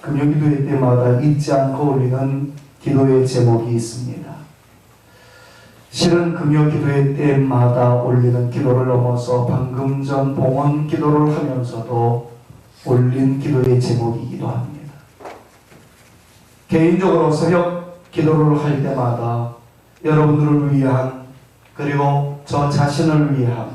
금요기도회 때마다 잊지 않고 올리는 기도의 제목이 있습니다. 실은 금요기도회 때마다 올리는 기도를 넘어서 방금 전 봉헌 기도를 하면서도 올린 기도의 제목이기도 합니다. 개인적으로 새벽 기도를 할 때마다 여러분들을 위한, 그리고 저 자신을 위한,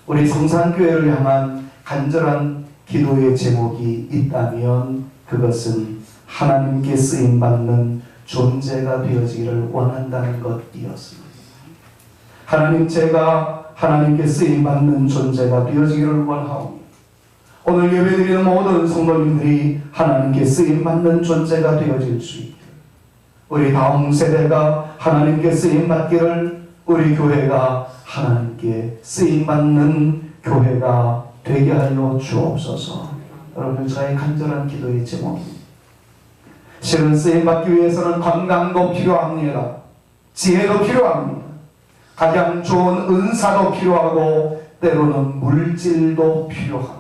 우리 성산교회를 향한 간절한 기도의 제목이 있다면 그것은 하나님께 쓰임받는 존재가 되어지기를 원한다는 것이었습니다. 제가 하나님께 쓰임받는 존재가 되어지기를 원하오니 오늘 예배드리는 모든 성도님들이 하나님께 쓰임받는 존재가 되어질 수 있기를, 우리 다음 세대가 하나님께 쓰임받기를, 우리 교회가 하나님께 쓰임받는 교회가 되게 하여 주옵소서. 여러분, 저의 간절한 기도의 제목입니다. 실은 쓰임받기 위해서는 건강도 필요합니다. 지혜도 필요합니다. 가장 좋은 은사도 필요하고 때로는 물질도 필요합니다.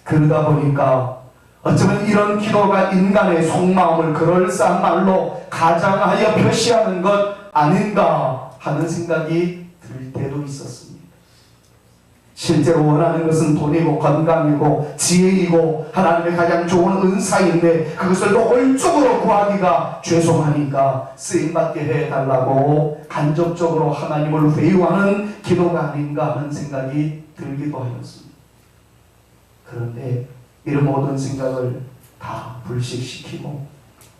그러다 보니까 어쩌면 이런 기도가 인간의 속마음을 그럴싸한 말로 가장하여 표시하는 것 아닌가 하는 생각이 들 때도 있었습니다. 실제로 원하는 것은 돈이고 건강이고 지혜이고 하나님의 가장 좋은 은사인데 그것을 노골적으로 구하기가 죄송하니까 쓰임받게 해달라고 간접적으로 하나님을 회유하는 기도가 아닌가 하는 생각이 들기도 하였습니다. 그런데 이런 모든 생각을 다 불식시키고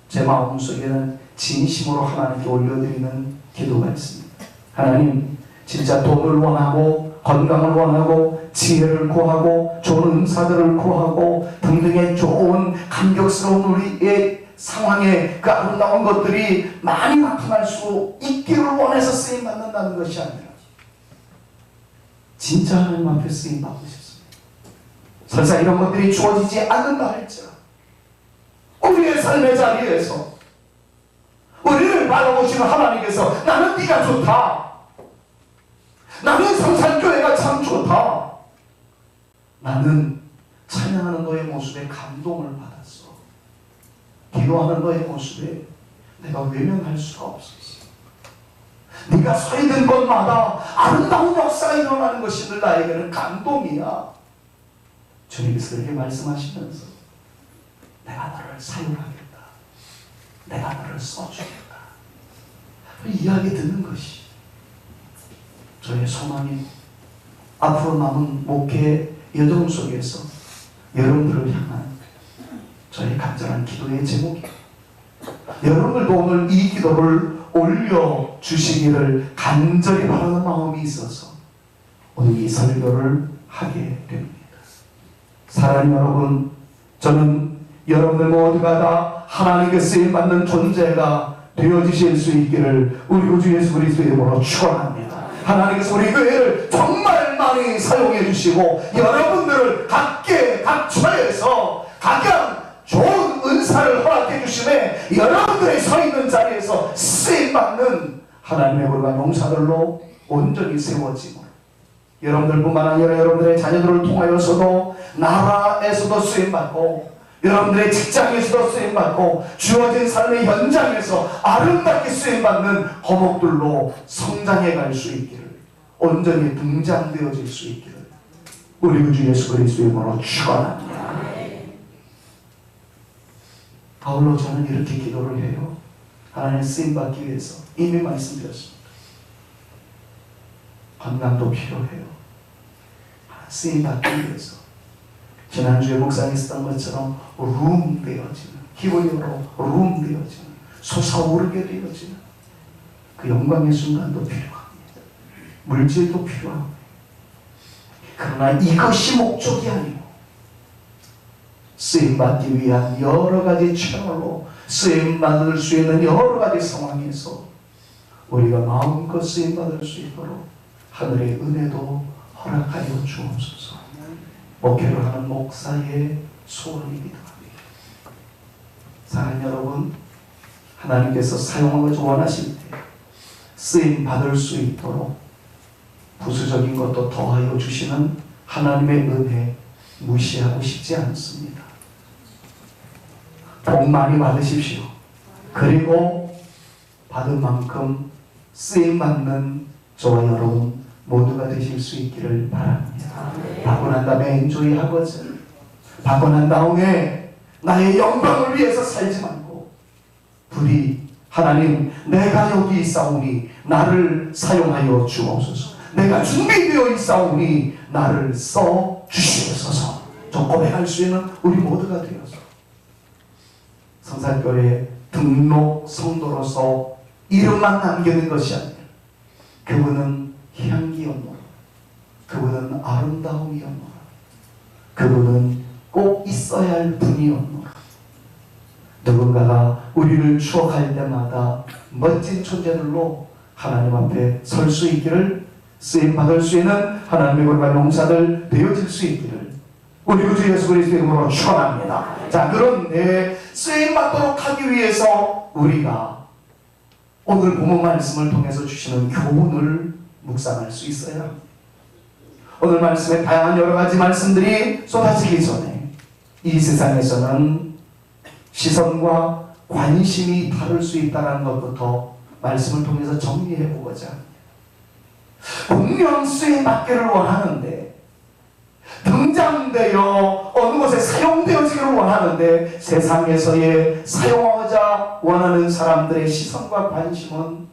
제 마음속에는 진심으로 하나님께 올려드리는 기도가 있습니다. 하나님, 진짜 돈을 원하고 건강을 원하고 지혜를 구하고 좋은 은사들을 구하고 등등의 좋은 감격스러운 우리의 상황에 그 아름다운 것들이 많이 나타날 수 있기를 원해서 쓰임받는다는 것이 아니라 진짜 하나님 앞에 쓰임받고 싶습니다. 설사 이런 것들이 주어지지 않는다 할지라도 우리의 삶의 자리에서 우리를 바라보시는 하나님께서 나는 네가 좋다, 나는 성산교회가 참 좋다, 나는 찬양하는 너의 모습에 감동을 받았어, 기도하는 너의 모습에 내가 외면할 수가 없었어, 네가 서 있는 곳마다 아름다운 역사가 일어나는 것이 늘 나에게는 감동이야. 주님께서 그렇게 말씀하시면서 내가 너를 사용하겠다, 내가 너를 써주겠다, 이야기 듣는 것이 저의 소망이 앞으로 남은 목회 여정 속에서 여러분들을 향한 저의 간절한 기도의 제목이에요. 여러분들도 오늘 이 기도를 올려주시기를 간절히 바라는 마음이 있어서 오늘 이 설교를 하게 됩니다. 사랑하는 여러분, 저는 여러분들 모두가 다 하나님께 쓰임받는 존재가 되어지실 수 있기를 우리 구주 예수 그리스도의 이름으로 축원합니다. 하나님께서 우리 교회를 정말 많이 사용해 주시고 여러분들을 각처에서 가장 좋은 은사를 허락해 주심에 여러분들이 서 있는 자리에서 쓰임받는 하나님의 거룩한 용사들로 온전히 세워지고 여러분들뿐만 아니라 여러분들의 자녀들을 통하여서도 나라에서도 쓰임받고 여러분들의 직장에서도 쓰임받고 주어진 삶의 현장에서 아름답게 쓰임받는 허목들로 성장해 갈 수 있기를, 온전히 등장되어질 수 있기를 우리 구주 예수 그리스도의 이름으로 축원합니다. 바울로 저는 이렇게 기도를 해요. 하나님 쓰임받기 위해서 이미 말씀드렸습니다. 건강도 필요해요. 쓰임받기 위해서 지난주에 묵상에 있었던 것처럼 룸되어지는, 히브리어로 룸되어지는, 솟아오르게 되어지는 그 영광의 순간도 필요합니다. 물질도 필요합니다. 그러나 이것이 목적이 아니고 쓰임받기 위한 여러 가지 채널로 쓰임받을 수 있는 여러 가지 상황에서 우리가 마음껏 쓰임받을 수 있도록 하늘의 은혜도 허락하여 주옵소서. 목회를 하는 목사의 소원이기도 합니다. 사랑하는 여러분, 하나님께서 사용하고 원하실 때 쓰임 받을 수 있도록 부수적인 것도 더하여 주시는 하나님의 은혜 무시하고 싶지 않습니다. 복 많이 받으십시오. 그리고 받은 만큼 쓰임받는 저와 여러분 모두가 되실 수 있기를 바랍니다. 받고 난 다음에 엔조이 하거든. 받고 난 다음에 나의 영광을 위해서 살지 말고 부디 하나님 내가 여기 있사오니 나를 사용하여 주옵소서. 내가 준비되어 있사오니 나를 써 주시옵소서. 저 고백할 수 있는 우리 모두가 되어서 성산교회 등록 성도로서 이름만 남기는 것이 아니라 그분은 향기였노라. 그분은 아름다움이었노라. 그분은 꼭 있어야 할 분이었노라. 누군가가 우리를 추억할 때마다 멋진 존재들로 하나님 앞에 설 수 있기를, 쓰임받을 수 있는 하나님의 거룩한 용사들 되어질 수 있기를 우리 구주 예수 그리스도의 이름으로 축원합니다. 자, 그런데 쓰임받도록 하기 위해서 우리가 오늘 본문 말씀을 통해서 주시는 교훈을 묵상할 수 있어야 합니다. 오늘 말씀에 다양한 여러 가지 말씀들이 쏟아지기 전에 이 세상에서는 시선과 관심이 다를 수 있다는 것부터 말씀을 통해서 정리해 보고자 합니다. 분명 쓰임받기를 원하는데, 등장되어 어느 곳에 사용되어지기를 원하는데, 세상에서의 사용하고자 원하는 사람들의 시선과 관심은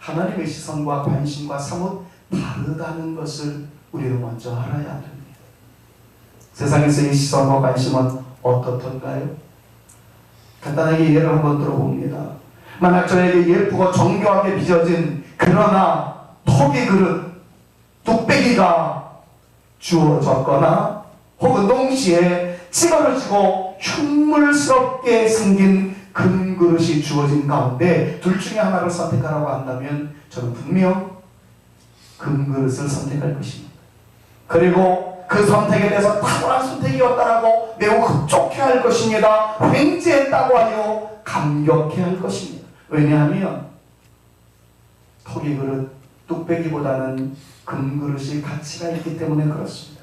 하나님의 시선과 관심과 사뭇 다르다는 것을 우리는 먼저 알아야 합니다. 세상에서의 시선과 관심은 어떻던가요? 간단하게 예를 한번 들어봅니다. 만약 저에게 예쁘고 정교하게 빚어진 그러나 턱의 그릇, 뚝배기가 주어졌거나 혹은 동시에 찌그러지고 흉물스럽게 생긴 금그릇이 주어진 가운데 둘 중에 하나를 선택하라고 한다면 저는 분명 금그릇을 선택할 것입니다. 그리고 그 선택에 대해서 탁월한 선택이었다라고 매우 흡족해할 것입니다. 횡재했다고 하여 감격해할 것입니다. 왜냐하면 턱의 그릇, 뚝배기보다는 금그릇이 가치가 있기 때문에 그렇습니다.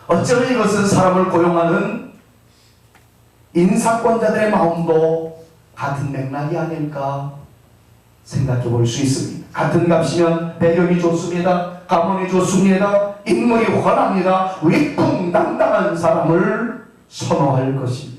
어쩌면 이것은 사람을 고용하는 인사권자들의 마음도 같은 맥락이 아닐까 생각해 볼 수 있습니다. 같은 값이면 배경이 좋습니다. 가문이 좋습니다. 인물이 훤합니다. 위풍당당한 사람을 선호할 것입니다.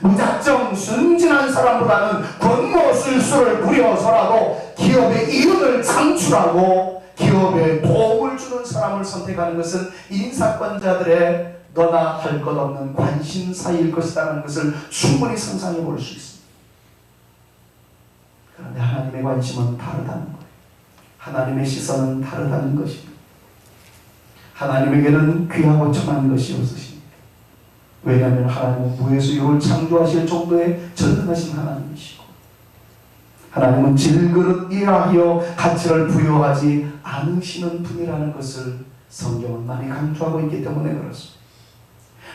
무작정 순진한 사람보다는 권모술수를 부려서라도 기업의 이윤을 창출하고 기업에 도움을 주는 사람을 선택하는 것은 인사권자들의 너나 할 것 없는 관심사일 것이라는 것을 충분히 상상해 볼 수 있습니다. 그런데 하나님의 관심은 다르다는 거예요. 하나님의 시선은 다르다는 것입니다. 하나님에게는 귀하고 천한 것이 없으십니다. 왜냐하면 하나님은 무에서 유를 창조하실 정도의 전능하신 하나님이시고 하나님은 질그릇이라 하여 가치를 부여하지 않으시는 분이라는 것을 성경은 많이 강조하고 있기 때문에 그렇습니다.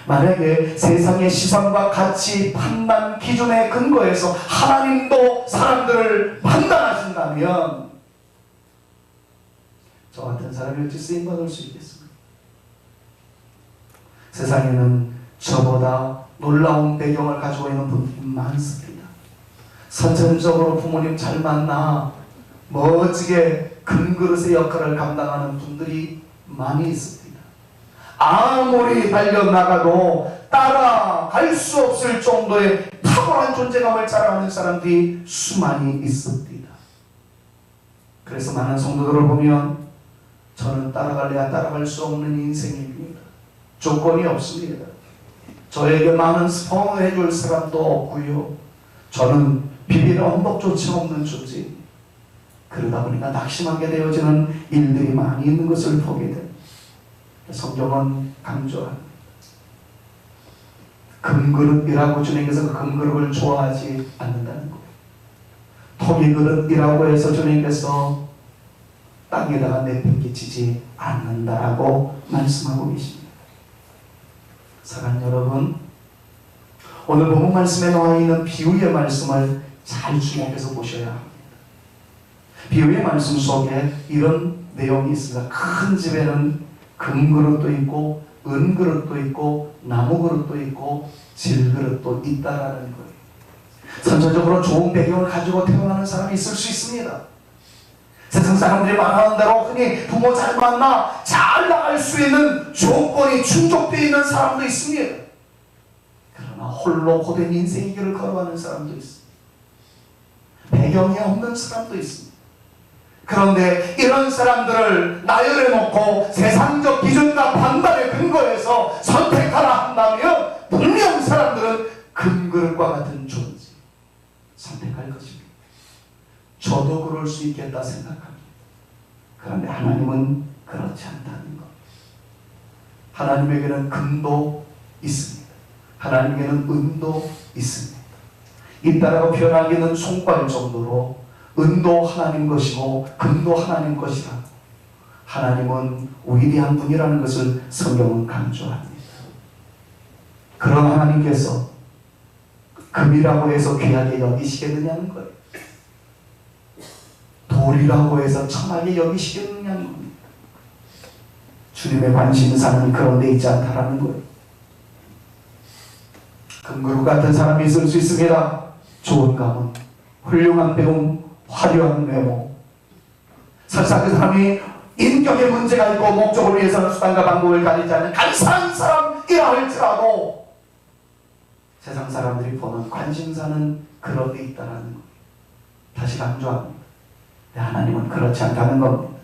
만약에 세상의 시선과 가치, 판단, 기준에 근거해서 하나님도 사람들을 판단하신다면 저 같은 사람이 어찌 쓰임받을 수 있겠습니까? 세상에는 저보다 놀라운 배경을 가지고 있는 분들이 많습니다. 선천적으로 부모님 잘 만나 멋지게 금그릇의 역할을 감당하는 분들이 많이 있습니다. 아무리 달려나가도 따라갈 수 없을 정도의 탁월한 존재감을 자랑하는 사람들이 수많이 있습니다. 그래서 많은 성도들을 보면 저는 따라갈래야 따라갈 수 없는 인생입니다. 조건이 없습니다. 저에게 많은 스폰을 해줄 사람도 없고요. 저는 비빌 언덕조차 없는 존재입니다. 그러다 보니까 낙심하게 되어지는 일들이 많이 있는 것을 보게 됩니다. 성경은 강조합니다. 금그릇이라고 주님께서 그 금그릇을 좋아하지 않는다는 거예요. 토기 그릇이라고 해서 주님께서 땅에다가 내팽개치지 않는다라고 말씀하고 계십니다. 사랑하는 여러분, 오늘 본문 말씀에 나와 있는 비유의 말씀을 잘 주목해서 보셔야 합니다. 비유의 말씀 속에 이런 내용이 있습니다. 큰 집에는 금그릇도 있고 은 그릇도 있고 나무 그릇도 있고 질 그릇도 있다라는 거예요. 선천적으로 좋은 배경을 가지고 태어나는 사람이 있을 수 있습니다. 세상 사람들이 말하는 대로 흔히 부모 잘 만나 잘 나갈 수 있는 조건이 충족되어 있는 사람도 있습니다. 그러나 홀로 고된 인생의 길을 걸어가는 사람도 있습니다. 배경이 없는 사람도 있습니다. 그런데 이런 사람들을 나열해 놓고 세상적 기준과 판단의 근거에서 선택하라 한다면 분명 사람들은 금그릇과 같은 존재 선택할 것입니다. 저도 그럴 수 있겠다 생각합니다. 그런데 하나님은 그렇지 않다는 것. 하나님에게는 금도 있습니다. 하나님에게는 은도 있습니다. 있다라고 표현하기는 송구할 정도로 은도 하나님 것이고 금도 하나님 것이라. 하나님은 위대한 분이라는 것을 성경은 강조합니다. 그런 하나님께서 금이라고 해서 귀하게 여기시겠느냐는 거예요. 돌이라고 해서 천하게 여기시겠느냐는 겁니다. 주님의 관심사는 그런 데 있지 않다라는 거예요. 금그릇 같은 사람이 있을 수 있습니다. 좋은 가문, 훌륭한 배움, 화려한 외모. 설사 그 사람이 인격에 문제가 있고 목적을 위해서는 수단과 방법을 가리지 않는 간사한 사람이라 할지라도 세상 사람들이 보는 관심사는 그런 데 있다라는 겁니다. 다시 강조합니다. 하나님은 그렇지 않다는 겁니다.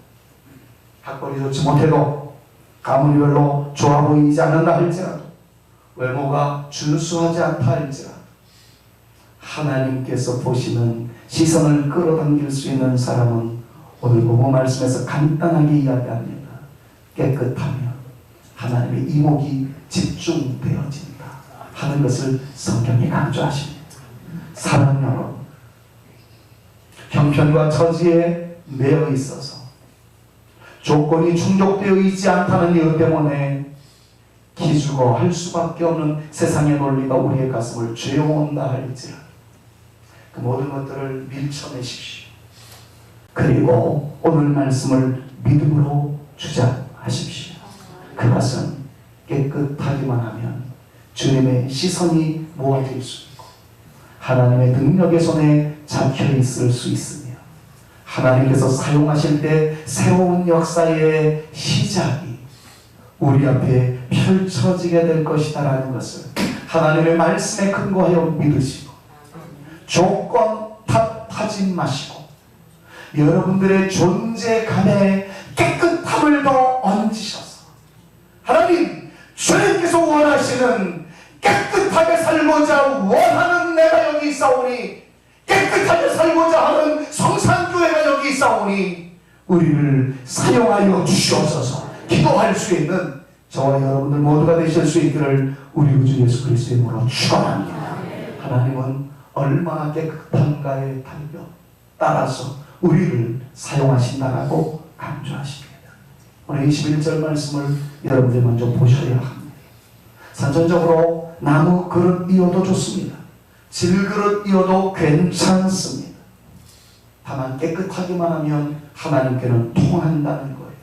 학벌이 좋지 못해도 가문이 별로 좋아 보이지 않는다 할지라도 외모가 준수하지 않다 할지라도 하나님께서 보시는 시선을 끌어당길 수 있는 사람은 오늘 보고 말씀에서 간단하게 이야기합니다. 깨끗하며 하나님의 이목이 집중되어진다 하는 것을 성경이 강조하십니다. 사랑하는 여러분, 형편과 처지에 매여 있어서 조건이 충족되어 있지 않다는 이유 때문에 기죽어할 수밖에 없는 세상의 논리가 우리의 가슴을 죄어온다 할지라도 그 모든 것들을 밀쳐내십시오. 그리고 오늘 말씀을 믿음으로 주장하십시오. 그것은 깨끗하기만 하면 주님의 시선이 모아질 수 있고 하나님의 능력의 손에 잡혀 있을 수 있으며 하나님께서 사용하실 때 새로운 역사의 시작이 우리 앞에 펼쳐지게 될 것이다라는 것을 하나님의 말씀에 근거하여 믿으시고 조건 탓하지 마시고 여러분들의 존재감에 깨끗함을 더 얹으셔서 하나님 주님께서 원하시는 깨끗하게 살고자 원하는 내가 여기 있사오니 깨끗하게 살고자 하는 성산교회가 여기 있사오니 우리를 사용하여 주시옵소서. 기도할 수 있는 저와 여러분들 모두가 되실 수 있기를 우리 구주 예수 그리스도의 이름으로 축원합니다. 하나님은 얼마나 깨끗한가에 따라서 우리를 사용하신다라고 강조하십니다. 오늘 21절 말씀을 여러분들 먼저 보셔야 합니다. 선천적으로 나무 그릇이어도 좋습니다. 질그릇이어도 괜찮습니다. 다만 깨끗하기만 하면 하나님께는 통한다는 거예요.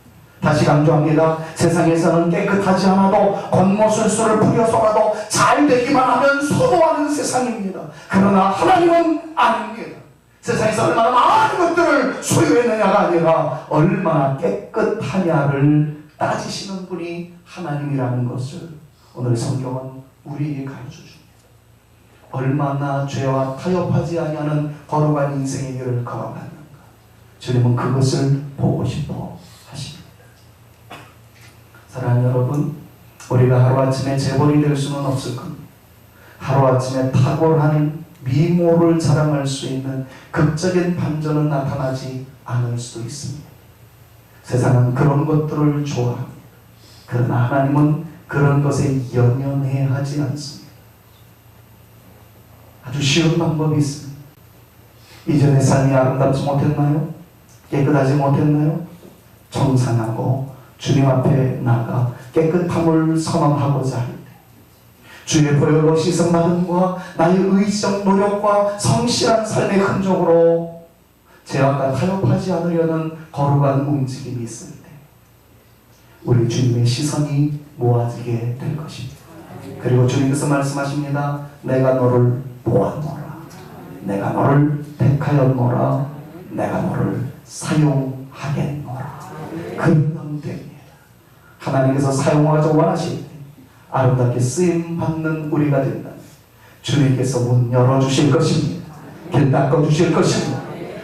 다시 강조합니다. 세상에서는 깨끗하지 않아도 겉모술수를 부려서라도 잘 되기만 하면 선호하는 세상입니다. 그러나 하나님은 아닙니다. 세상에서 얼마나 많은 것들을 소유했느냐가 아니라 얼마나 깨끗하냐를 따지시는 분이 하나님이라는 것을 오늘 성경은 우리에게 가르쳐줍니다. 얼마나 죄와 타협하지 아니하는 거룩한 인생의 길을 걸어갔는가. 주님은 그것을 보고 싶어 하십니다. 사랑하는 여러분, 우리가 하루아침에 재벌이 될 수는 없을 겁니다. 하루아침에 탁월한 미모를 자랑할 수 있는 극적인 반전은 나타나지 않을 수도 있습니다. 세상은 그런 것들을 좋아합니다. 그러나 하나님은 그런 것에 연연해 하지 않습니다. 아주 쉬운 방법이 있습니다. 이전의 삶이 아름답지 못했나요? 깨끗하지 못했나요? 정상하고 주님 앞에 나가 깨끗함을 선언하고자 할 때 주의 보혈로 씻음받음과 나의 의지적 노력과 성실한 삶의 흔적으로 죄악과 타협하지 않으려는 거룩한 움직임이 있을 때 우리 주님의 시선이 모아지게 될 것입니다. 그리고 주님께서 말씀하십니다. 내가 너를 보았노라. 내가 너를 택하였노라. 내가 너를 사용하겠노라. 근원됩니다. 하나님께서 사용하자 원하실 때 아름답게 쓰임받는 우리가 된다면 주님께서 문 열어주실 것입니다. 길 닦아주실 것입니다.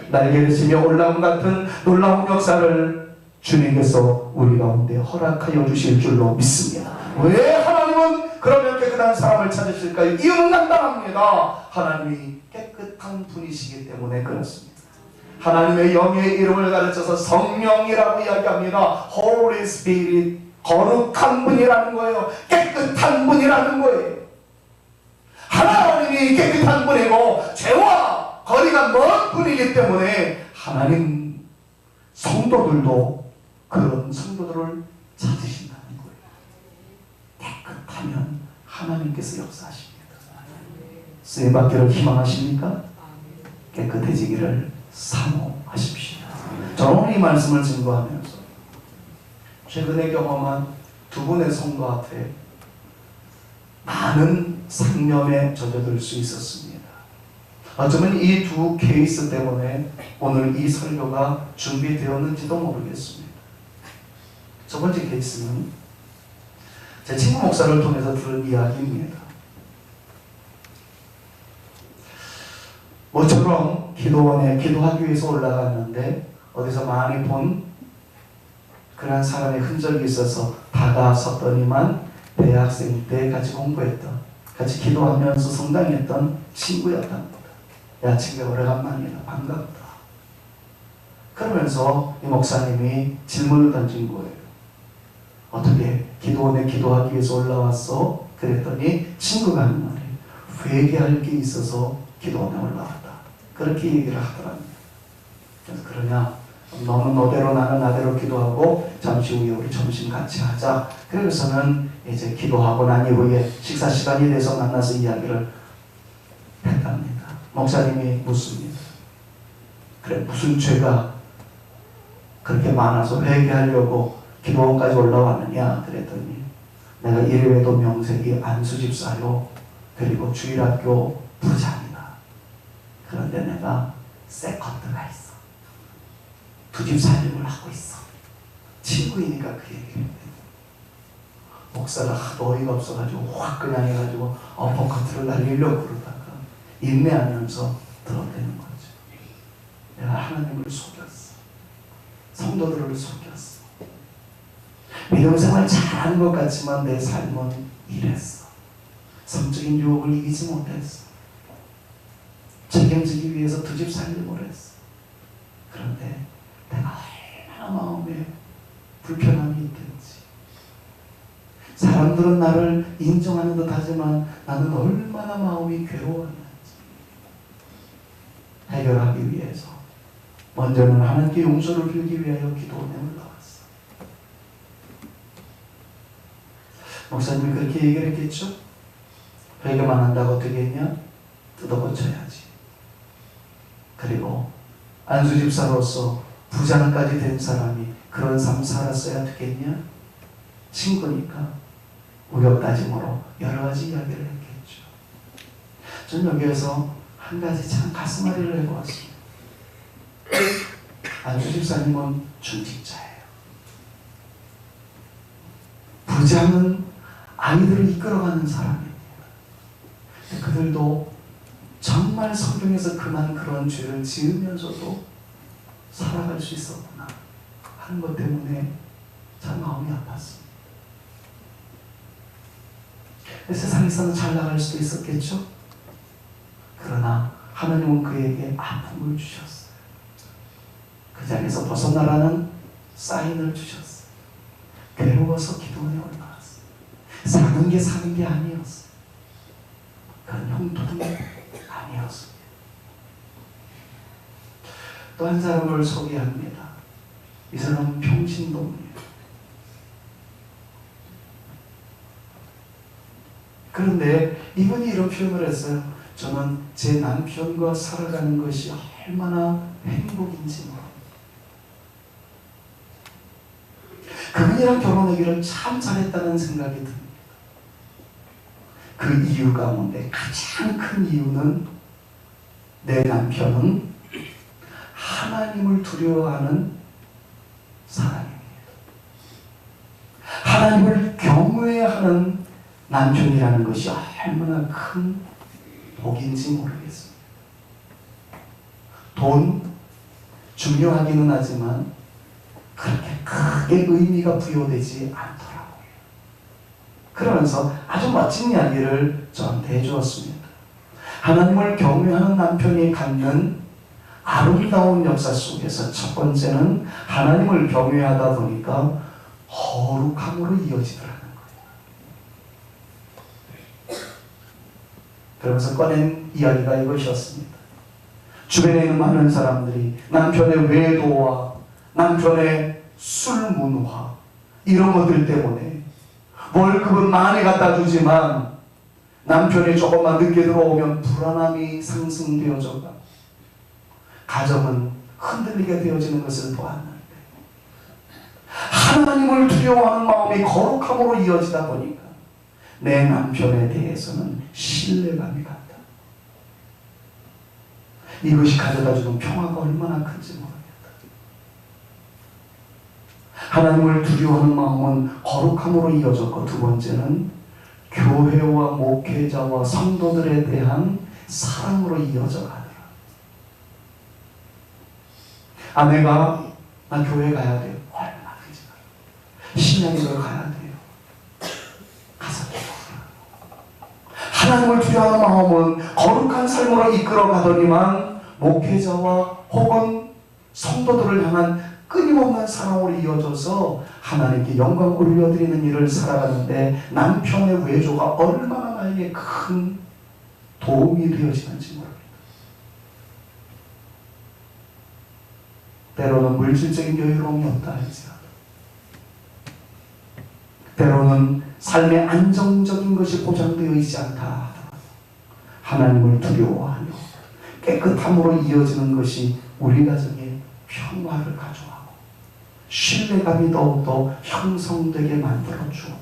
날개를 치며 올라온 같은 놀라운 역사를 주님께서 우리 가운데 허락하여 주실 줄로 믿습니다. 왜 하나님은 그러면 깨끗한 사람을 찾으실까요? 이유는 간단합니다. 하나님이 깨끗한 분이시기 때문에 그렇습니다. 하나님의 영의 이름을 가르쳐서 성령이라고 이야기합니다. Holy Spirit, 거룩한 분이라는 거예요. 깨끗한 분이라는 거예요. 하나님이 깨끗한 분이고 죄와 거리가 먼 분이기 때문에 하나님 성도들도 그런 성도들을 찾으신다는 거예요. 깨끗하면 하나님께서 역사하십니다. 쓰임받기를 희망하십니까? 깨끗해지기를 사모하십시오. 저는 이 말씀을 증거하면서 최근에 경험한 두 분의 성도 앞에 많은 상념에 젖어들 수 있었습니다. 어쩌면 이 두 케이스 때문에 오늘 이 설교가 준비되었는지도 모르겠습니다. 첫 번째 케이스는 제 친구 목사를 통해서 들은 이야기입니다. 모처럼 기도원에 기도하기 위해서 올라갔는데 어디서 많이 본 그런 사람의 흔적이 있어서 다가섰더니만 대학생 때 같이 공부했던, 같이 기도하면서 성장했던 친구였답니다. 야, 친구야, 오래간만이다. 반갑다. 그러면서 이 목사님이 질문을 던진 거예요. 어떻게 기도원에 기도하기 위해서 올라왔어? 그랬더니 친구가 하는 말이에요. 회개할 게 있어서 기도원에 올라왔다. 그렇게 얘기를 하더랍니다. 그래서 그러냐? 너는 너대로 나는 나대로 기도하고 잠시 후에 우리 점심 같이 하자. 그래서는 이제 기도하고 난 이후에 식사 시간이 돼서 만나서 이야기를 했답니다. 목사님이 묻습니다. 그래, 무슨 죄가 그렇게 많아서 회개하려고 기도원까지 올라왔느냐? 그랬더니 내가 이래봬도 명색이 안수집사요. 그리고 주일학교 부장이다. 그런데 내가 세컨드가 있어. 두 집 살림을 하고 있어. 친구이니까 그 얘기를 했대. 목사가 하도 어이가 없어가지고 확 그냥 해가지고 어퍼커트를 날리려고 그러다가 인내하면서 들어대는 거죠. 내가 하나님을 속였어. 성도들을 속였어. 믿음 생활 잘하는 것 같지만 내 삶은 이랬어. 성적인 유혹을 이기지 못했어. 책임지기 위해서 두 집 살림을 했어. 그런데 내가 얼마나 마음에 불편함이 있겠지. 사람들은 나를 인정하는 듯 하지만 나는 얼마나 마음이 괴로웠는지 해결하기 위해서 먼저는 하나님께 용서를 빌기 위하여 기도원에 올라왔어. 목사님이 그렇게 얘기를 했겠죠? 회개만 한다고 어떻게 했냐? 뜯어고쳐야지. 그리고 안수집사로서 부장까지 된 사람이 그런 삶 살았어야 되겠냐? 친구니까 우격다짐으로 여러 가지 이야기를 했겠죠. 저는 여기에서 한 가지 참 가슴앓이를 해보았습니다. 안수집사님은 중직자예요. 부장은 아이들을 이끌어가는 사람입니다. 그들도 정말 성경에서 그런 죄를 지으면서도 살아갈 수 있었구나 하는 것 때문에 참 마음이 아팠습니다. 세상에서는 잘 나갈 수도 있었겠죠? 그러나 하나님은 그에게 아픔을 주셨어요. 그 자리에서 벗어나라는 사인을 주셨어요. 괴로워서 기도원에 올라왔어요. 사는 게 아니었어요. 그런 형통이 아니었습니다. 또 한 사람을 소개합니다. 이 사람은 평신도입니다. 그런데 이분이 이런 표현을 했어요. 저는 제 남편과 살아가는 것이 얼마나 행복인지 모릅니다. 그분이랑 결혼하기를 참 잘했다는 생각이 듭니다. 그 이유 가운데 가장 큰 이유는 내 남편은 하나님을 두려워하는 사람입니다. 하나님을 경외하는 남편이라는 것이 얼마나 큰 복인지 모르겠습니다. 돈 중요하기는 하지만 그렇게 크게 의미가 부여되지 않더라고요. 그러면서 아주 멋진 이야기를 저한테 해주었습니다. 하나님을 경외하는 남편이 갖는 아름다운 역사 속에서 첫 번째는 하나님을 경외하다 보니까 거룩함으로 이어지더라는 거예요. 그러면서 꺼낸 이야기가 이것이었습니다. 주변에 있는 많은 사람들이 남편의 외도와 남편의 술 문화 이런 것들 때문에 월급은 많이 갖다 주지만 남편이 조금만 늦게 들어오면 불안함이 상승되어져가 가정은 흔들리게 되어지는 것을 보았는데 하나님을 두려워하는 마음이 거룩함으로 이어지다 보니까 내 남편에 대해서는 신뢰감이 간다. 이것이 가져다주는 평화가 얼마나 큰지 모르겠다. 하나님을 두려워하는 마음은 거룩함으로 이어졌고, 두 번째는 교회와 목회자와 성도들에 대한 사랑으로 이어져 가더라. 아내가 나 교회 가야 돼요. 얼마든지 신앙인으로 가야 돼요. 가서 하나님을 두려워하는 마음은 거룩한 삶으로 이끌어 가더니만 목회자와 혹은 성도들을 향한 끊임없는 사랑으로 이어져서 하나님께 영광 올려드리는 일을 살아가는데 남편의 외조가 얼마나 나에게 큰 도움이 되어지는지 모릅니다. 때로는 물질적인 여유로움이 없다 할지라도, 때로는 삶의 안정적인 것이 보장되어 있지 않다 하더라도 하나님을 두려워하며 깨끗함으로 이어지는 것이 우리 가정에 평화를 가져와고 신뢰감이 더욱더 형성되게 만들어 주는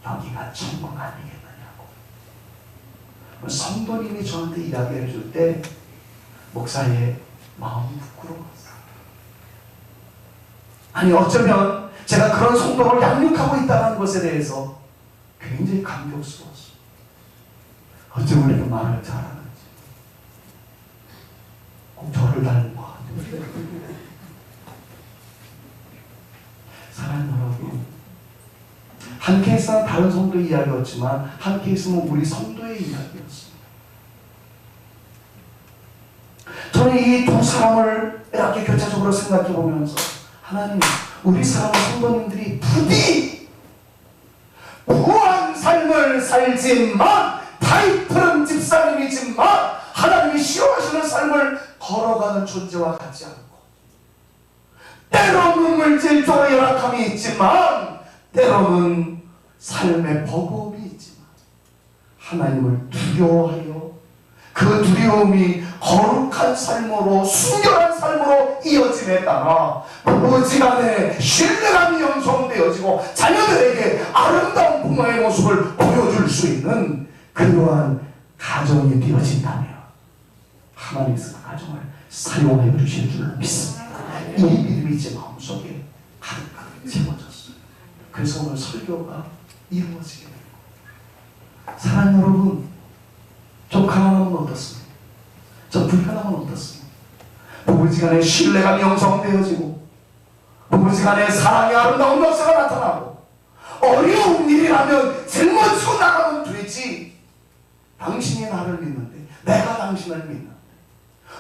여기가 천국 아니겠느냐고. 성도님이 저한테 이야기해 줄 때 목사의 마음이 부끄러웠어요. 아니 어쩌면 제가 그런 성도를 양육하고 있다는 것에 대해서 굉장히 감격스러웠어요. 어쩌면 이렇게 말을 잘하는지. 꼭 저를 닮은 것 같아요. 사랑하는 여러분, 한 케이스는 다른 성도 이야기였지만 한 케이스는 우리 성도의 이야기였습니다. 저는 이 두 사람을 이렇게 교차적으로 생각해 보면서 하나님, 우리 사람 성도님들이 부디 부한 삶을 살지만 타이틀은 집사님이지만 하나님이 싫어하시는 삶을 걸어가는 존재와 같지 않고, 때로는 물질적으로 열악함이 있지만 때로는 삶의 버거움이 있지만 하나님을 두려워하여 그 두려움이 거룩한 삶으로 순결한 삶으로 이어짐에 따라 부부지간에 신뢰감이 형성되어지고 자녀들에게 아름다운 부모의 모습을 보여줄 수 있는 그러한 가정이 되어진다면 하나님께서 가정을 사용하여 주실 줄 믿습니다. 이 믿음이 제 마음속에 가득가득 채워졌어요. 그래서 오늘 설교가 이루어지게 됩니다. 사랑하는 여러분, 저 가난함은 어떻습니까? 저 불편함은 어떻습니까? 부부지간에 신뢰감이 형성되어지고 부부지간에 사랑의 아름다운 역사가 나타나고 어려운 일이라면 짊어지고 나가면 되지, 당신이 나를 믿는데 내가 당신을 믿는데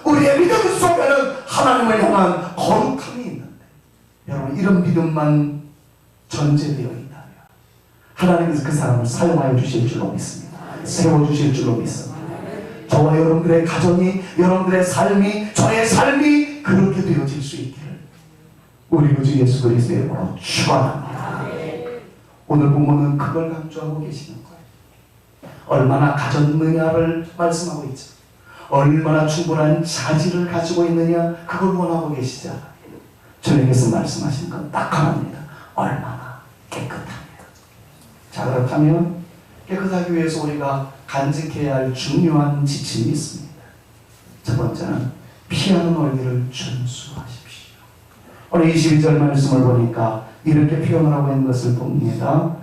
우리의 믿음 속에는 하나님을 향한 거룩함이 있는데, 여러분 이런 믿음만 전제되어 있다면 하나님께서 그 사람을 사용하여 주실 줄로 믿습니다. 세워주실 줄로 믿습니다. 저와 여러분들의 가정이, 여러분들의 삶이, 저의 삶이 그렇게 되어질 수 있기를 우리 구주 예수 그리스도의 이름으로 축원합니다. 오늘 부모는 그걸 강조하고 계시는 거예요. 얼마나 가졌느냐를 말씀하고 있죠. 얼마나 충분한 자질을 가지고 있느냐, 그걸 원하고 계시잖아요. 주님께서 말씀하신 건 딱 하나입니다. 얼마나 깨끗하냐. 자, 그렇다면 깨끗하기 위해서 우리가 간직해야 할 중요한 지침이 있습니다. 첫 번째는 피하는 원리를 준수하십시오. 오늘 22절 말씀을 보니까 이렇게 표현을 하고 있는 것을 봅니다.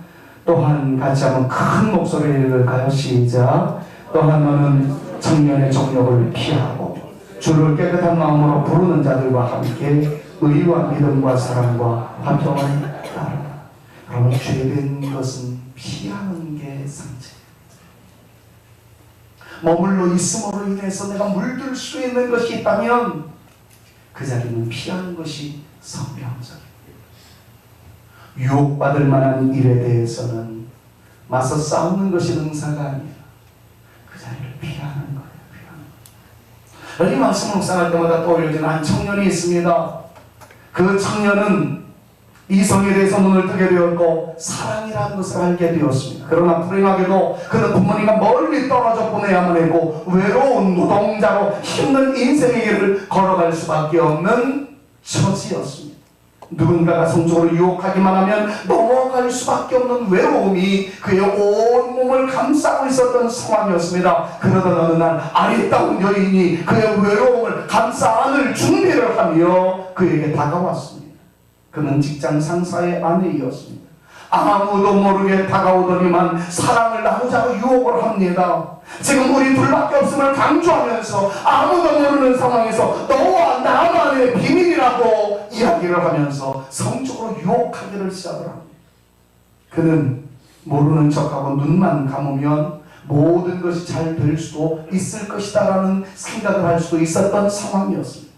또한 같이 한번 큰 목소리를 읽을까요? 시작. 또한 너는 청년의 정욕을 피하고 주를 깨끗한 마음으로 부르는 자들과 함께 의와 믿음과 사랑과 화평을 따르라. 여러분, 죄된 것은 피하는 게 상책이에요. 머물러 있음으로 인해서 내가 물들 수 있는 것이 있다면 그 자리는 피하는 것이 성경적입니다. 유혹받을 만한 일에 대해서는 맞서 싸우는 것이 능사가 아니라 그 자리를 피하는 거예요. 이 말씀을 묵상할 때마다 떠올려지는 한 청년이 있습니다. 그 청년은 이성에 대해서 눈을 뜨게 되었고 사랑이라는 것을 알게 되었습니다. 그러나 불행하게도 그는 부모님과 멀리 떨어져 보내야만 했고 외로운 노동자로 힘든 인생의 길을 걸어갈 수밖에 없는 처지였습니다. 누군가가 성적으로 유혹하기만 하면 넘어갈 수밖에 없는 외로움이 그의 온 몸을 감싸고 있었던 상황이었습니다. 그러던 어느 날 아리따운 여인이 그의 외로움을 감싸 안을 준비를 하며 그에게 다가왔습니다. 그는 직장 상사의 아내이었습니다. 아무도 모르게 다가오더니만 사랑을 나누자고 유혹을 합니다. 지금 우리 둘밖에 없음을 강조하면서 아무도 모르는 상황에서 너와 나만의 비밀이라고 이야기를 하면서 성적으로 유혹하기를 시작을 합니다. 그는 모르는 척하고 눈만 감으면 모든 것이 잘 될 수도 있을 것이다 라는 생각을 할 수도 있었던 상황이었습니다.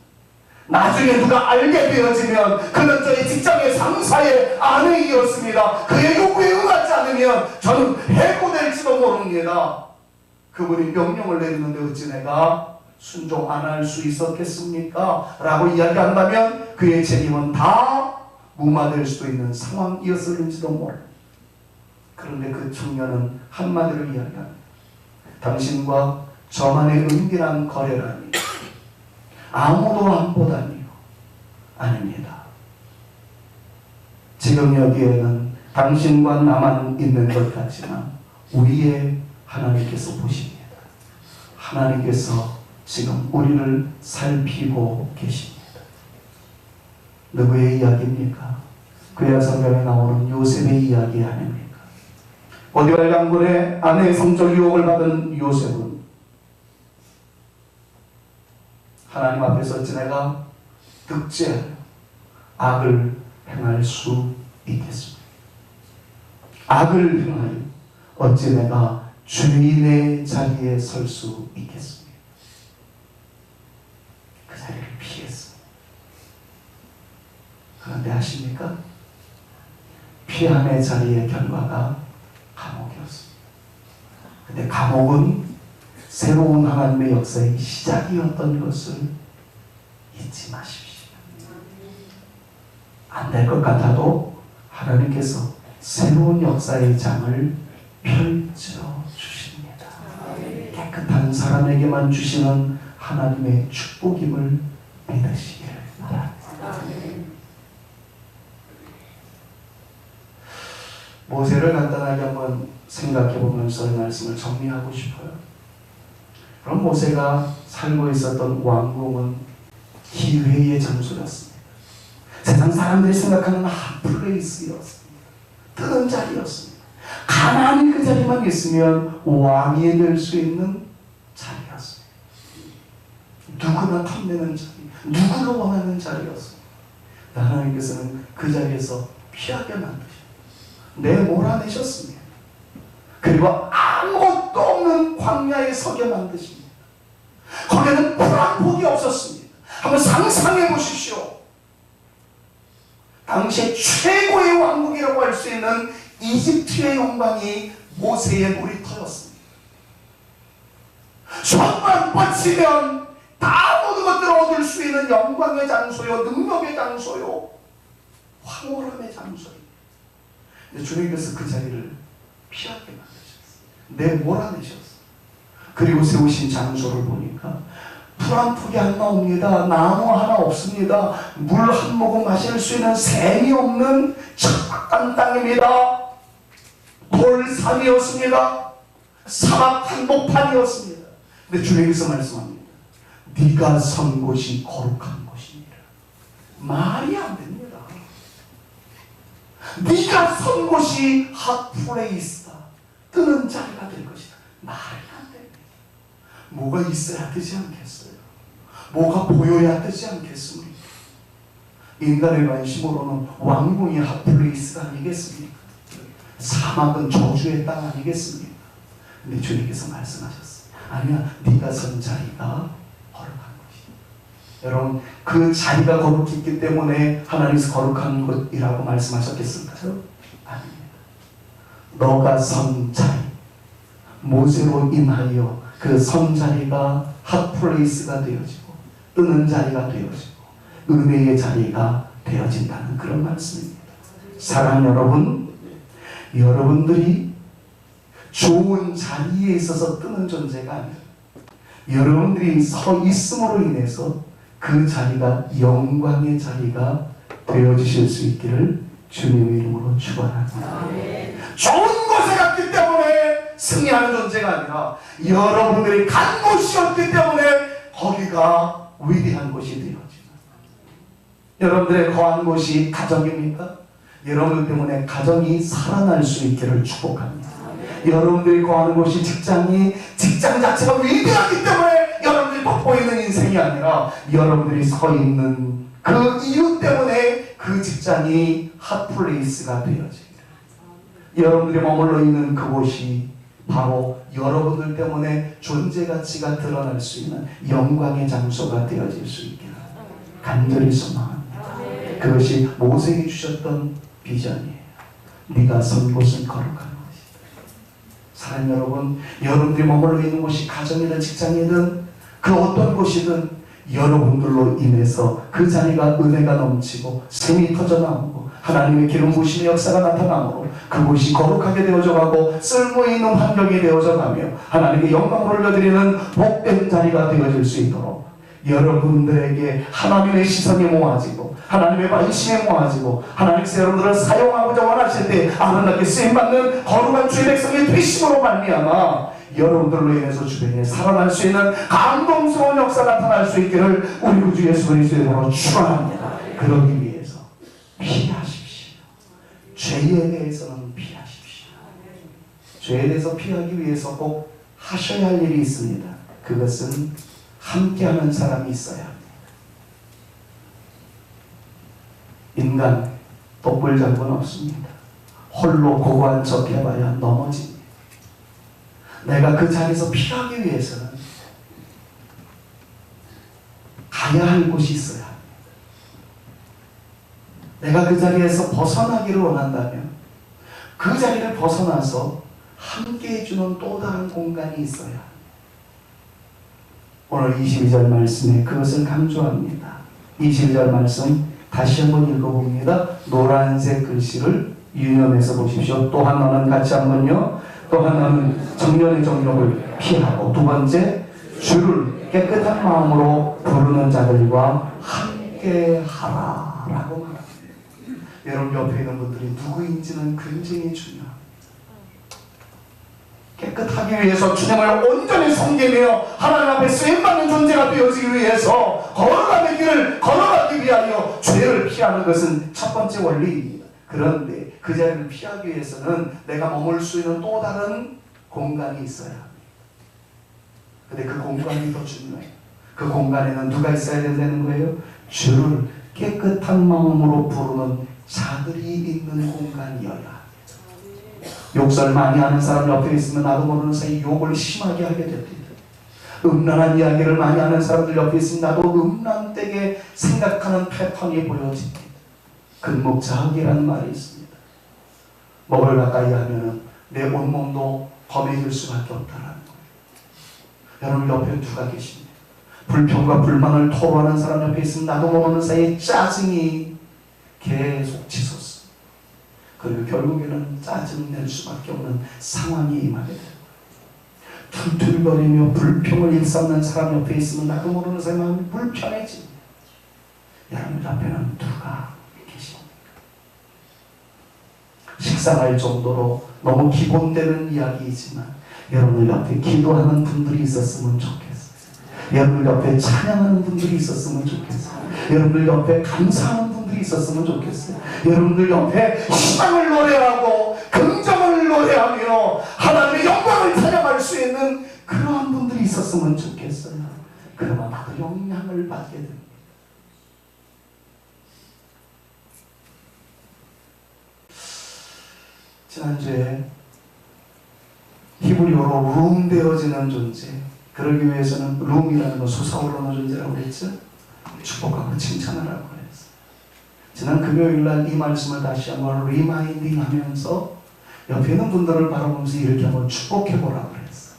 나중에 누가 알게 되어지면 그는 저희 직장의 상사의 아내이었습니다. 그의 요구에 응하지 않으면 저는 해고될지도 모릅니다. 그분이 명령을 내리는데 어찌 내가 순종 안 할 수 있었겠습니까? 라고 이야기한다면 그의 책임은 다 무마될 수도 있는 상황이었을지도 모릅니다. 그런데 그 청년은 한마디로 이야기합니다. 당신과 저만의 은밀한 거래라니 아무도 안 보다니요. 아닙니다. 지금 여기에는 당신과 나만 있는 것 같지만 우리의 하나님께서 보십니다. 하나님께서 지금 우리를 살피고 계십니다. 누구의 이야기입니까? 구약 성경에 나오는 요셉의 이야기 아닙니까? 보디발 장군의 아내의 성적 유혹을 받은 요셉은 하나님 앞에서 어찌 내가 득죄하여 악을 행할 수 있겠습니까? 악을 행하여 어찌 내가 주인의 자리에 설 수 있겠습니까? 그 자리를 피했습니다. 그런데 아십니까? 피함의 자리의 결과가 감옥이었습니다. 근데 감옥은 새로운 하나님의 역사의 시작이었던 것을 잊지 마십시오. 안 될 것 같아도 하나님께서 새로운 역사의 장을 펼쳐주십니다. 깨끗한 사람에게만 주시는 하나님의 축복임을 믿으시길 바랍니다. 모세를 간단하게 한번 생각해 보면서 이 말씀을 정리하고 싶어요. 그럼 모세가 살고 있었던 왕궁은 기회의 장소였습니다. 세상 사람들이 생각하는 핫플레이스였습니다. 뜨는 자리였습니다. 가만히 그 자리만 있으면 왕이 될 수 있는 자리였습니다. 누구나 탐내는 자리, 누구나 원하는 자리였습니다. 하나님께서는 그 자리에서 피하게 만드셨습니다. 몰아내셨습니다. 그리고 아무것도 없는 광야에 서게 만드십니다. 거기에는 풀한 폭이 없었습니다. 한번 상상해 보십시오. 당시 최고의 왕국이라고 할 수 있는 이집트의 영광이 모세의 놀이터였습니다. 손만 뻗치면 다 모든 것들을 얻을 수 있는 영광의 장소요, 능력의 장소요, 황홀함의 장소입니다. 근데 주님께서 그 자리를 피하게 만드셨어요. 몰아내셨어요. 그리고 세우신 장소를 보니까 풀 한 폭이 안 나옵니다. 나무 하나 없습니다. 물 한 모금 마실 수 있는 샘이 없는 척박한 땅입니다. 돌산이었습니다. 사막 한복판이었습니다. 근데 주님께서 말씀합니다. 네가 선 곳이 거룩한 곳이니라. 말이 안 됩니다. 네가 선 곳이 핫플레이스다. 뜨는 자리가 될 것이다. 말이 안 됩니다. 뭐가 있어야 되지 않겠어요? 뭐가 보여야 되지 않겠습니까? 인간의 관심으로는 왕궁이 핫플레이스가 아니겠습니까? 사막은 저주의 땅 아니겠습니까? 근데 주님께서 말씀하셨어요. 아니야, 네가 선 자리가 거룩한 것이다. 여러분, 그 자리가 거룩했기 때문에 하나님께서 거룩한 것이라고 말씀하셨겠습니까요? 아닙니다. 너가 선 자리, 모세로 인하여 그 선 자리가 핫플레이스가 되어지고 뜨는 자리가 되어지고 은혜의 자리가 되어진다는 그런 말씀입니다. 사랑하는 여러분, 여러분들이 좋은 자리에 있어서 뜨는 존재가 아니라 여러분들이 서 있음으로 인해서 그 자리가 영광의 자리가 되어주실 수 있기를 주님의 이름으로 축원합니다. 좋은 곳에 갔기 때문에 승리하는 존재가 아니라 여러분들이 간 곳이었기 때문에 거기가 위대한 곳이 되어집니다. 여러분들의 거한 곳이 가정입니까? 여러분 때문에 가정이 살아날 수 있기를 축복합니다. 여러분들이 거하는 곳이 직장 자체가 위대하기 때문에 여러분들이 돋보이는 인생이 아니라 여러분들이 서 있는 그 이유 때문에 그 직장이 핫플레이스가 되어집니다. 여러분들이 머물러 있는 그곳이 바로 여러분들 때문에 존재 가치가 드러날 수 있는 영광의 장소가 되어질 수 있기를 간절히 소망합니다. 그것이 모세에게 주셨던 비전이에요. 네가 선 곳은 거룩한 것이다. 사랑하는 여러분, 여러분들이 머물러 있는 곳이 가정이든 직장이든 그 어떤 곳이든 여러분들로 인해서 그 자리가 은혜가 넘치고 샘이 터져나오고 하나님의 기름 부으심의 역사가 나타나므로 그곳이 거룩하게 되어져 가고 쓸모있는 환경이 되어져 가며 하나님께 영광을 올려드리는 복된 자리가 되어질 수 있도록 여러분들에게 하나님의 시선이 모아지고 하나님의 관심이 모아지고 하나님께서 여러분들을 사용하고자 원하실 때 아름답게 쓰임받는 거룩한 주의 백성이 되심으로 말미암아 여러분들로 인해서 주변에 살아날 수 있는 감동스러운 역사가 나타날 수 있기를 우리 구주 예수 그리스도의 이름으로 축원합니다. 그러기 위해서 피하십시오. 죄에 대해서는 피하십시오. 죄에 대해서 피하기 위해서 꼭 하셔야 할 일이 있습니다. 그것은 함께하는 사람이 있어야 합니다. 인간 독불장군 없습니다. 홀로 고고한 척 해봐야 넘어집니다. 내가 그 자리에서 피하기 위해서는 가야 할 곳이 있어야 합니다. 내가 그 자리에서 벗어나기를 원한다면 그 자리를 벗어나서 함께 해주는 또 다른 공간이 있어야 합니다. 오늘 22절 말씀에 그것을 강조합니다. 22절 말씀 다시 한번 읽어봅니다. 노란색 글씨를 유념해서 보십시오. 또한 너는 같이 한번요. 또한 너는 정년의 정욕을 피하고 두 번째 주를 깨끗한 마음으로 부르는 자들과 함께하라 라고 말합니다. 여러분 옆에 있는 분들이 누구인지는 굉장히 중요합니다. 깨끗하기 위해서 주님을 온전히 섬기며 하나님 앞에 쓰임받는 존재가 되어지기 위해서 거룩함의 길을 걸어가기 위하여 죄를 피하는 것은 첫 번째 원리입니다. 그런데 그 자리를 피하기 위해서는 내가 머물 수 있는 또 다른 공간이 있어야 합니다. 근데 그 공간이 더 중요해요. 그 공간에는 누가 있어야 된다는 거예요? 주를 깨끗한 마음으로 부르는 자들이 있는 공간이어야 합니다. 욕설 많이 하는 사람 옆에 있으면 나도 모르는 사이 욕을 심하게 하게 됩니다. 음란한 이야기를 많이 하는 사람들 옆에 있으면 나도 음란되게 생각하는 패턴이 보여집니다. 근목자학이라는 말이 있습니다. 뭐를 가까이 하면 내 온몸도 검해질 수밖에 없다는 거예요. 여러분 옆에 누가 계십니까? 불평과 불만을 토로하는 사람 옆에 있으면 나도 모르는 사이에 짜증이 계속 치솟습니다. 그리고 결국에는 짜증낼 수밖에 없는 상황이 임하게 됩니다. 툴툴거리며 불평을 일삼는 사람 옆에 있으면 나도 모르는 사람의 마음이 불편해집니다. 여러분 앞에는 누가 계십니까? 식상할 정도로 너무 기본되는 이야기이지만 여러분들 옆에 기도하는 분들이 있었으면 좋겠어요. 여러분들 옆에 찬양하는 분들이 있었으면 좋겠어요. 여러분들 옆에 감사하는 분들이 있었으면 좋겠어요. 여러분들 옆에 희망을 노래하고 긍정을 노래하며 하나님의 영광을 찬양할 수 있는 그러한 분들이 있었으면 좋겠어요. 그러면 나도 영향을 받게 됩니다. 지난주에 히브리어로 룸 되어지는 존재, 그러기 위해서는 룸이라는 건 솟아오르는 존재라고 그랬죠. 축복하고 칭찬을 하고 그랬어요. 지난 금요일날 이 말씀을 다시 한번 리마인딩 하면서 옆에 있는 분들을 바라보면서 이렇게 한번 축복해보라고 그랬어요.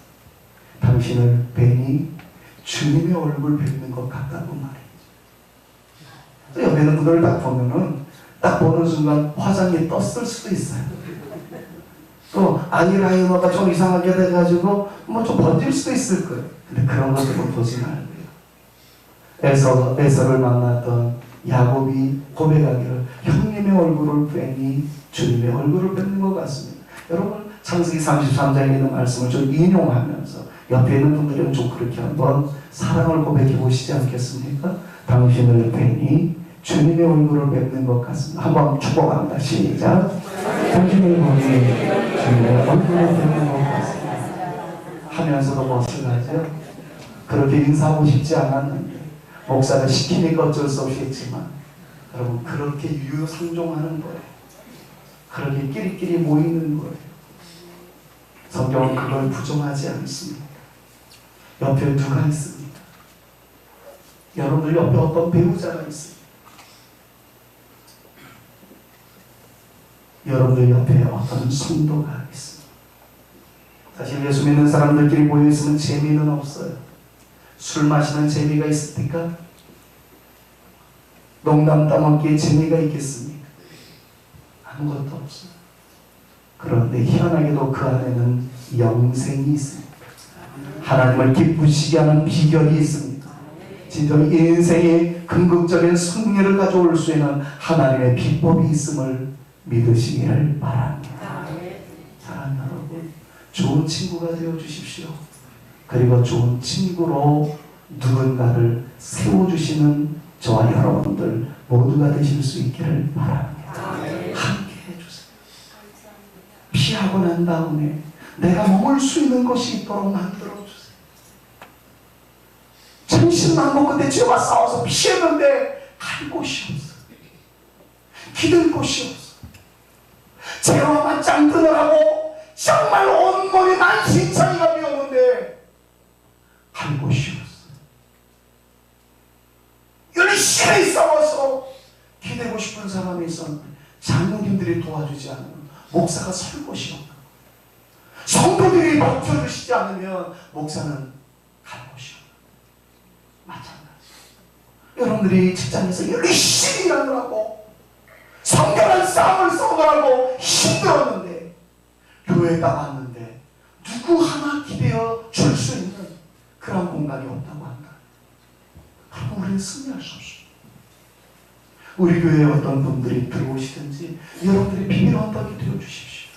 당신을 뵈니 주님의 얼굴 뵙는 것 같다고 말이죠. 옆에 있는 분들을 딱 보면은 딱 보는 순간 화장이 떴을 수도 있어요. 또 아이라이너가 좀 이상하게 돼가지고 뭐 좀 번질 수도 있을 거예요. 근데 그런 것들은 보지 말고요. 에서를 만났던 야곱이 고백하기를 형님의 얼굴을 뵈니 주님의 얼굴을 뵙는 것 같습니다. 여러분 창세기 33장에 있는 말씀을 좀 인용하면서 옆에 있는 분들은 좀 그렇게 한번 사랑을 고백해 보시지 않겠습니까? 당신을 뵈니 주님의 얼굴을 뵙는 것 같습니다. 한번 축복합니다. 시작. 당신을 보니 주님의 얼굴을 뵙는 것 같습니다. 하면서도 멋을 하죠. 그렇게 인사하고 싶지 않았는데 목사가 시키니까 어쩔 수 없이 했지만 여러분 그렇게 유유상종하는 거예요. 그렇게 끼리끼리 모이는 거예요. 성경은 그걸 부정하지 않습니다. 옆에 누가 있습니까? 여러분들 옆에 어떤 배우자가 있습니다. 여러분들 옆에 어떤 성도가 있습니다. 사실 예수 믿는 사람들끼리 모여있으면 재미는 없어요. 술 마시는 재미가 있습니까? 농담 따먹기에 재미가 있겠습니까? 아무것도 없어요. 그런데 희한하게도 그 안에는 영생이 있습니다. 하나님을 기쁘시게 하는 비결이 있습니다. 진정 인생의 궁극적인 승리를 가져올 수 있는 하나님의 비법이 있음을 믿으시기를 바랍니다. 사랑하는 여러분, 좋은 친구가 되어 주십시오. 그리고 좋은 친구로 누군가를 세워주시는 저와 여러분들 모두가 되실 수 있기를 바랍니다. 함께 해주세요. 피하고 난 다음에 내가 머물 수 있는 곳이 있도록 만들어주세요. 천신만고 끝에 죄와 싸워서 피했는데 갈 곳이 없어. 기댈 곳이 없어. 죄와 맞짱 뜨느라고 정말 온몸이 만신창이가 되었는데 갈 곳이 없어. 열심히 싸워서 기대고 싶은 사람이 있었는데 장로님들이 도와주지 않으면 목사가 설 곳이 없는 거예요. 성도들이 버텨주시지 않으면 목사는 갈 곳이 없는 거예요. 마찬가지. 여러분들이 직장에서 열심히 일하느라고 성결한 싸움을 싸우느라고 힘들었는데 교회가 왔는데 누구 하나 기대어 줄 수 있는 그런 공간이 없다고 한다. 그럼 우리는 승리할 수 없습니다. 우리 교회에 어떤 분들이 들어오시든지 여러분들이 비밀 언덕이 되어 주십시오.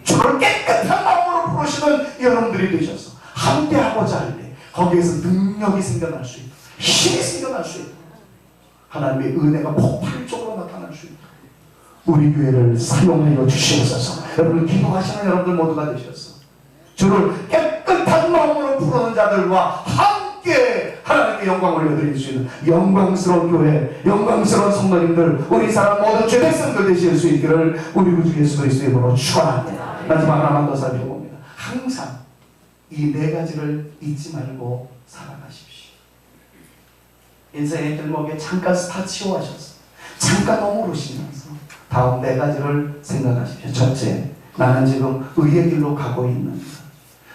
주를 깨끗한 마음으로 부르시는 여러분들이 되셔서 함께하고자 할 때 거기에서 능력이 생겨날 수 있다. 힘이 생겨날 수 있다. 하나님의 은혜가 폭발적으로 나타날 수 있다. 우리 교회를 사용하여 주시옵소서. 여러분 기도하시는 여러분들 모두가 되셔서 주를 깨끗한 마음으로 부르는 자들과 함께 하나님께 영광 올려드릴 수 있는 영광스러운 교회, 영광스러운 성도님들, 우리 사람 모든 죄백성들 되실 수 있기를 우리 구주 예수 그리스도의 이름으로 축원합니다. 마지막 하나만 더 살펴봅니다. 항상 이 네 가지를 잊지 말고 살아가십시오. 인생의 길목에 잠깐 스타치오 하셔서 잠깐 머무르시면서 다음 네 가지를 생각하십시오. 첫째, 나는 지금 의의 길로 가고 있는가?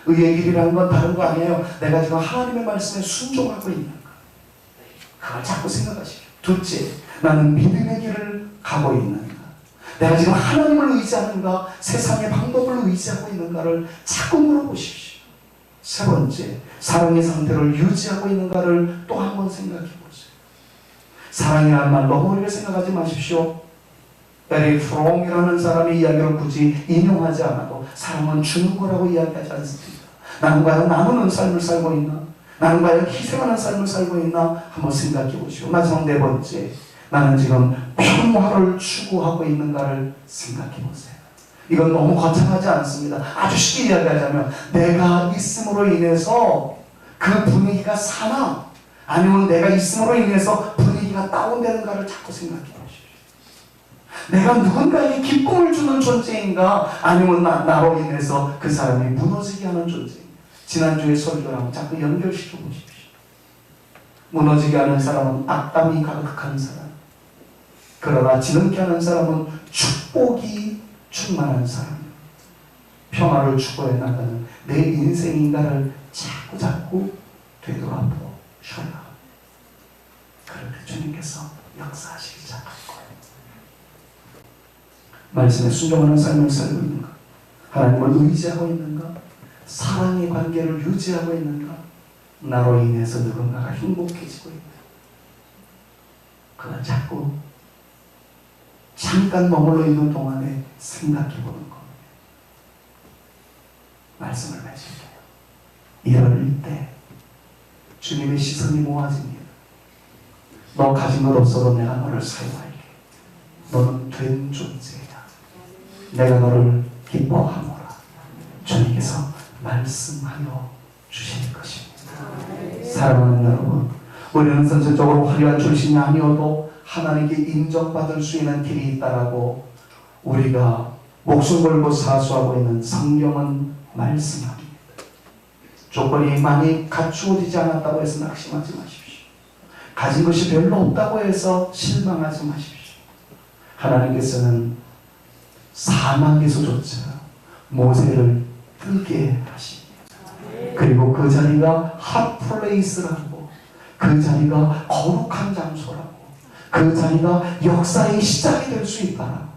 의의 길이라는 건 다른 거 아니에요. 내가 지금 하나님의 말씀에 순종하고 있는가? 그걸 자꾸 생각하십시오. 둘째, 나는 믿음의 길을 가고 있는가? 내가 지금 하나님을 의지하는가? 세상의 방법을 의지하고 있는가를 자꾸 물어보십시오. 세 번째, 사랑의 상태를 유지하고 있는가를 또 한 번 생각해 보세요. 사랑이라는 말 너무 어렵게 생각하지 마십시오. 에릭 프롬이라는 사람의 이야기를 굳이 인용하지 않아도 사랑은 주는 거라고 이야기하지 않습니다. 나는 과연 나누는 삶을 살고 있나? 나는 과연 희생하는 삶을 살고 있나? 한번 생각해 보시오. 마지막 네 번째, 나는 지금 평화를 추구하고 있는가를 생각해 보세요. 이건 너무 거창하지 않습니다. 아주 쉽게 이야기하자면 내가 있음으로 인해서 그 분위기가 사나 아니면 내가 있음으로 인해서 분위기가 다운되는가를 자꾸 생각해 보십시오. 내가 누군가에게 기쁨을 주는 존재인가 아니면 나로 인해서 그 사람이 무너지게 하는 존재인가. 지난주에 설교랑 자꾸 연결시켜 보십시오. 무너지게 하는 사람은 악담이 가득한 사람, 그러나 지능케 하는 사람은 축복이 충만한 사람. 평화를 추구해 나가는 내 인생인가를 자꾸 되돌아보셔야 그렇게 주님께서 역사하시기 시작할 거예요. 말씀에 순종하는 삶을 살고 있는가? 하나님을 의지하고 있는가? 사랑의 관계를 유지하고 있는가? 나로 인해서 누군가가 행복해지고 있는가? 그건 자꾸 잠깐 머물러 있는 동안에 생각해 보는 겁니다. 말씀을 맺을게요. 이럴 때 주님의 시선이 모아집니다. 너 가진 것 없어도 내가 너를 사용할게. 너는 된 존재야. 내가 너를 기뻐하노라. 주님께서 말씀하여 주실 것입니다. 사랑하는 여러분, 우리는 선천적으로 화려한 출신이 아니어도 하나님께 인정받을 수 있는 길이 있다라고 우리가 목숨 걸고 사수하고 있는 성경은 말씀합니다. 조건이 많이 갖추어지지 않았다고 해서 낙심하지 마십시오. 가진 것이 별로 없다고 해서 실망하지 마십시오. 하나님께서는 사막에서조차 모세를 뜨게 하십니다. 그리고 그 자리가 핫플레이스라고, 그 자리가 거룩한 장소라고, 그 자리가 역사의 시작이 될 수 있다라고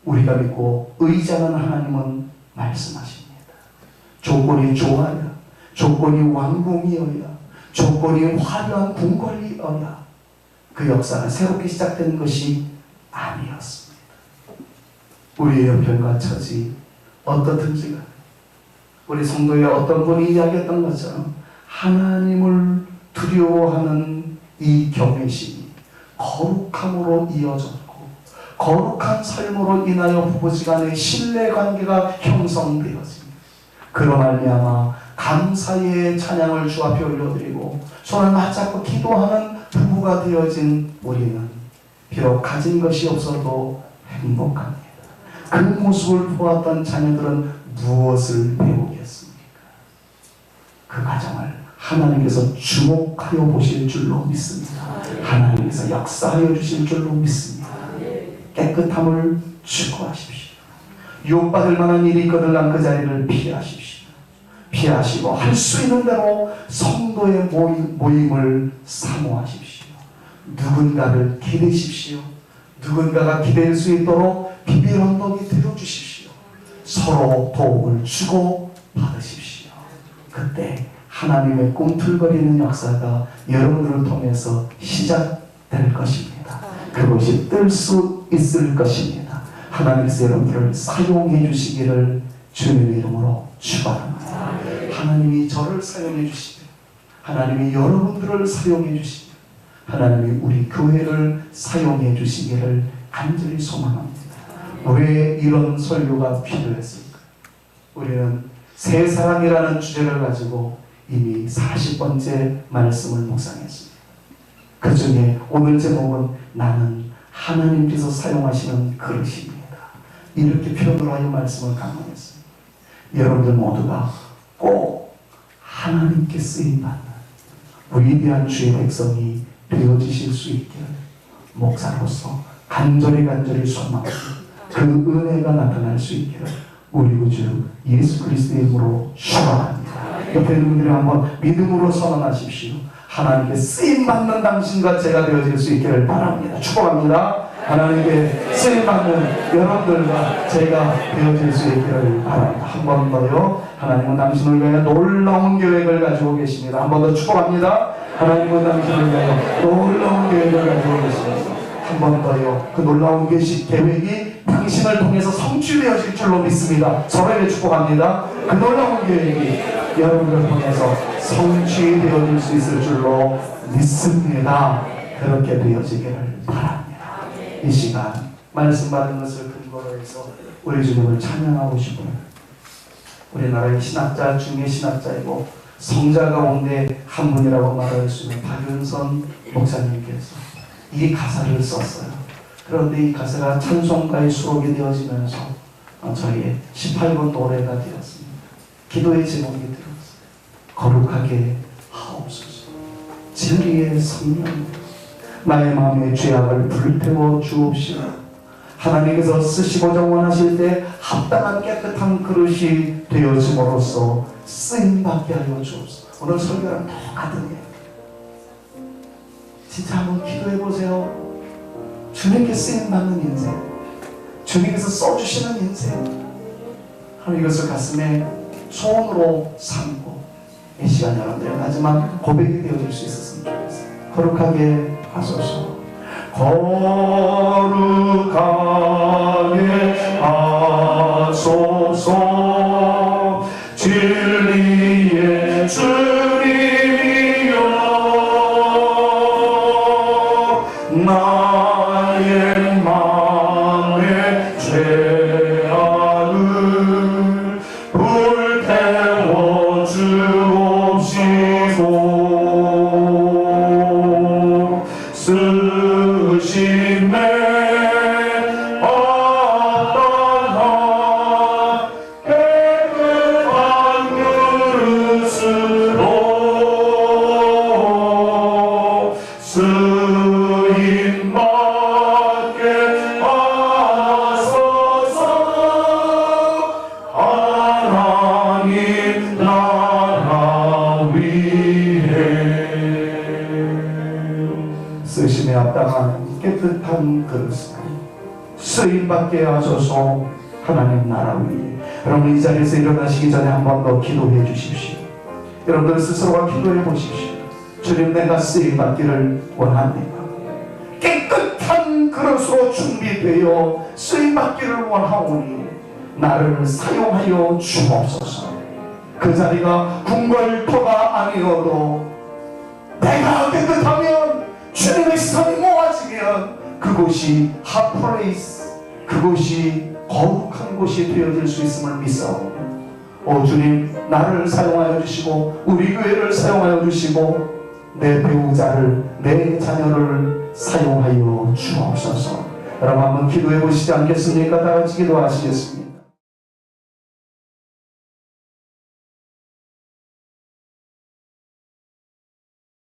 우리가 믿고 의지하는 하나님은 말씀하십니다. 조건이 좋아야, 조건이 왕궁이어야, 조건이 화려한 궁궐이어야 그 역사가 새롭게 시작되는 것이 아니었습니다. 우리의 형편과 처지 어떻든지 간에 우리 성도의 어떤 분이 이야기했던 것처럼 하나님을 두려워하는 이 경외심이 거룩함으로 이어졌고 거룩한 삶으로 인하여 부부지간의 신뢰관계가 형성되어집니다. 그로 말미암아 감사의 찬양을 주 앞에 올려드리고 손을 맞잡고 기도하는 부부가 되어진 우리는 비록 가진 것이 없어도 행복합니다. 그 모습을 보았던 자녀들은 무엇을 배우겠습니까? 그 가정을 하나님께서 주목하여 보실 줄로 믿습니다. 하나님께서 역사하여 주실 줄로 믿습니다. 깨끗함을 추구하십시오. 유혹받을 만한 일이 있거든 그 자리를 피하십시오. 피하시고 할 수 있는 대로 성도의 모임을 사모하십시오. 누군가를 기대십시오. 누군가가 기댈 수 있도록 비빌 언덕이 되어주십시오. 서로 도움을 주고 받으십시오. 그때 하나님의 꿈틀거리는 역사가 여러분을 통해서 시작될 것입니다. 그것이 뜰 수 있을 것입니다. 하나님께서 여러분들을 사용해 주시기를 주님의 이름으로 축원합니다. 하나님이 저를 사용해 주시고 하나님이 여러분들을 사용해 주시고 하나님이 우리 교회를 사용해 주시기를 간절히 소망합니다. 왜 이런 설교가 필요했을까? 우리는 새 사랑이라는 주제를 가지고 이미 40번째 말씀을 묵상했습니다. 그 중에 오늘 제목은 나는 하나님께서 사용하시는 그릇입니다. 이렇게 표현을 하여 말씀을 강론했습니다. 여러분들 모두가 꼭 하나님께 쓰임받는 위대한 주의 백성이 되어지실 수 있게 목사로서 간절히 소망합니다. 그 은혜가 나타날 수 있기를 우리 구주 예수 그리스도의 이름으로 축원합니다. 옆에 있는 분들이 한번 믿음으로 선언하십시오. 하나님께 쓰임받는 당신과 제가 되어질 수 있기를 바랍니다. 축복합니다. 하나님께 쓰임받는 여러분들과 제가 되어질 수 있기를 바랍니다. 한 번 더요. 하나님은 당신을 위하여 놀라운 계획을 가지고 계십니다. 한 번 더 축복합니다. 하나님은 당신을 위하여 놀라운 계획을 가지고 계십니다. 한 번 더요. 그 놀라운 계획이 당신을 통해서 성취되어질 줄로 믿습니다. 서로에게 축복합니다. 그 놀라운 계획이 여러분을 통해서 성취되어질 수 있을 줄로 믿습니다. 그렇게 되어지기를 바랍니다. 이 시간 말씀 받은 것을 근거로 해서 우리 주님을 찬양하고 싶어요. 우리나라의 신학자 중에 신학자이고 성자 가운데 한 분이라고 말할 수 있는 박윤선 목사님께서 이 가사를 썼어요. 그런데 이 가사가 찬송가에 수록이 되어지면서 저희의 18번 노래가 되었습니다. 기도의 제목이 되었어요. 거룩하게 하옵소서. 진리의 성령, 나의 마음의 죄악을 불태워 주옵시라. 하나님께서 쓰시고자 원하실 때 합당한 깨끗한 그릇이 되어짐으로써 쓰임받게 하여 주옵소서. 오늘 설교랑 똑같은 진짜 한번 기도해 보세요. 주님께 쓰임받는 인생, 주님께서 써주시는 인생, 하나님 이것을 가슴에 소원으로 삼고 이 시간 여러분들 마지막 고백이 되어질 수 있었으면 좋겠어요. 거룩하게 하소서. 거룩하게 하소서. 진리의 주님이여, 나의 마음의 죄악을 불태워 주옵시고, 쓰심에 어떠한 깨끗한 그릇으로 쓰임받게 하소서. 하나님 나라 위에 쓰심에 합당한 깨끗한 그릇으로 쓰임받게 하소서. 하나님 나라 위에. 여러분 이 자리에서 일어나시기 전에 한 번 더 기도해 주십시오. 여러분들 스스로가 기도해 보십시오. 주님, 내가 쓰임받기를 원합니다. 깨끗한 그릇으로 준비되어 쓰임받기를 원하오니 나를 사용하여 주옵소서. 그 자리가 궁궐터가 아니어도 내가 깨끗하면, 주님의 시선이 모아지면 그곳이 핫플레이스, 그곳이 거룩한 곳이 되어질 수 있음을 믿사오니, 오 주님, 나를 사용하여 주시고 우리 교회를 사용하여 주시고 내 배우자를, 내 자녀를 사용하여 주옵소서. 여러분 한번 기도해 보시지 않겠습니까? 다 같이 기도하시겠습니다.